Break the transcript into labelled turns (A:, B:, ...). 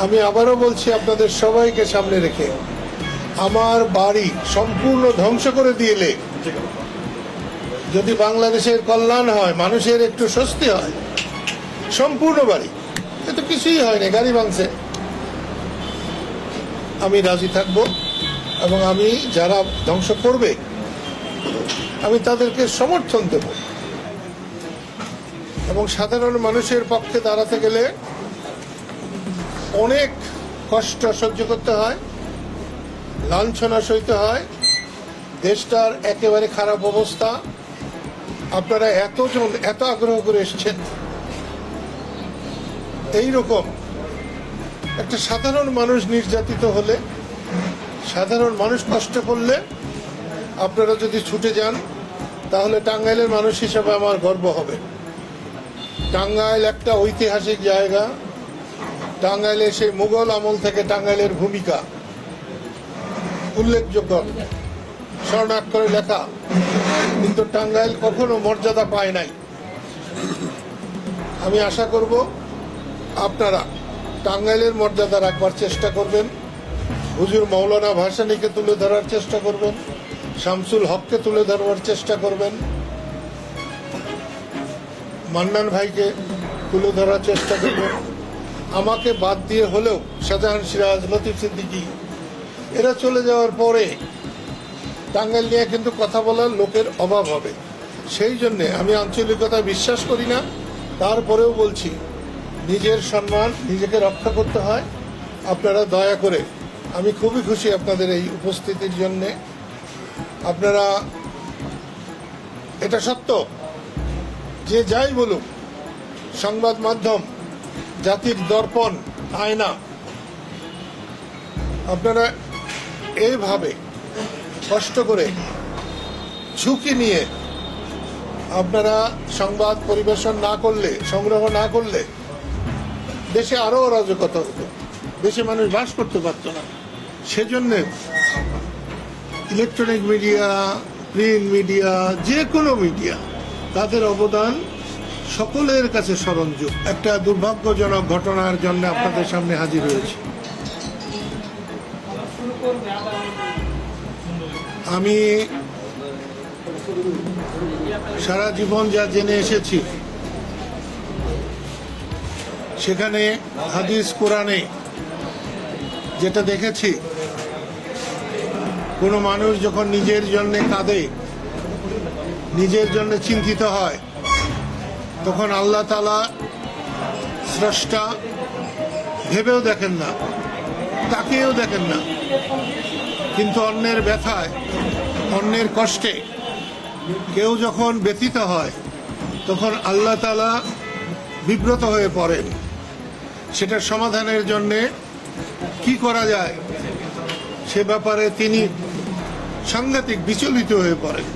A: আমি আবারও বলছি আপনাদের সবাইকে সামনে রেখে, আমার বাড়ি সম্পূর্ণ ধ্বংস করে দিলে যদি বাংলাদেশের কল্যাণ হয়, মানুষের একটু স্বস্তি হয়, সম্পূর্ণ বাড়ি, এত কিছুই হয় না, গাড়ি ভাঙছে, আমি রাজি থাকবো। এবং আমি যারা ধ্বংস করবে আমি তাদেরকে সমর্থন দেব। এবং সাধারণ মানুষের পক্ষে দাঁড়াতে গেলে অনেক কষ্ট সহ্য করতে হয়, লাঞ্ছনা সইতে হয়, দেশটার একেবারে খারাপ অবস্থা। আপনারা এত আগ্রহ করে এসেছেন, এইরকম একটা সাধারণ মানুষ নির্যাতিত হলে, সাধারণ মানুষ কষ্ট করলে আপনারা যদি ছুটে যান, তাহলে টাঙ্গাইলের মানুষ হিসাবে আমার গর্ব হবে। টাঙ্গাইল একটা ঐতিহাসিক জায়গা। টাঙ্গাইলে সেই মুঘল আমল থেকে টাঙ্গাইলের ভূমিকা উল্লেখযোগ্য, স্বর্ণাক্ষরে লেখা, কিন্তু টাঙ্গাইল কখনো মর্যাদা পায় নাই। আমি আশা করব আপনারা টাঙ্গাইলের মর্যাদা রাখবার চেষ্টা করবেন, হুজুর মৌলানা ভাসানীকে তুলে ধরার চেষ্টা করবেন, শামসুল হককে তুলে ধরবার চেষ্টা করবেন, মান্নান ভাইকে তুলে ধরার চেষ্টা করবেন, আমাকে বাদ দিয়ে হলেও শাহজাহান সিরাজ, লতিফ সিদ্দিকী এরা চলে যাওয়ার পরে টাঙ্গাইল নিয়ে কিন্তু কথা বলার লোকের অভাব হবে। সেই জন্যে আমি আঞ্চলিকতা বিশ্বাস করি না, তারপরেও বলছি নিজের সম্মান নিজেকে রক্ষা করতে হয়। আপনারা দয়া করে, আমি খুবই খুশি আপনাদের এই উপস্থিতির জন্যে। আপনারা, এটা সত্য যে যাই বলুক, সংবাদ মাধ্যম জাতির দর্পণ, আয়না। আপনারা এইভাবে কষ্ট করে ঝুঁকি নিয়ে আপনারা সংবাদ পরিবেশন না করলে, সংগ্রহ না করলে দেশে আরো অরাজকতা হতো, দেশে মানুষ বাস করতে পারত না। সেজন্য ইলেকট্রনিক মিডিয়া, প্রিন্ট মিডিয়া, যে কোনো মিডিয়া, তাদের অবদান সকলের কাছে স্মরণযোগ্য। একটা দুর্ভাগ্যজনক ঘটনার জন্য আপনাদের সামনে হাজির হয়েছি। আমি সারা জীবন যা জেনে এসেছি, সেখানে হাদিস কোরআনে যেটা দেখেছি, কোনো মানুষ যখন নিজের জন্য কাঁদে, নিজের জন্য চিন্তিত হয়, তখন আল্লাহ তাআলা স্রষ্টা ভেবেও দেখেন না, তাকেও দেখেন না, কিন্তু অন্যের ব্যথায়, অন্যের কষ্টে কেউ যখন ব্যথিত হয়, তখন আল্লাহ তাআলা বিব্রত হয়ে পড়েন। সেটার সমাধানের জন্যে কি করা যায় সে ব্যাপারে তিনি সাংঘাতিক বিচলিত হয়ে পড়েন।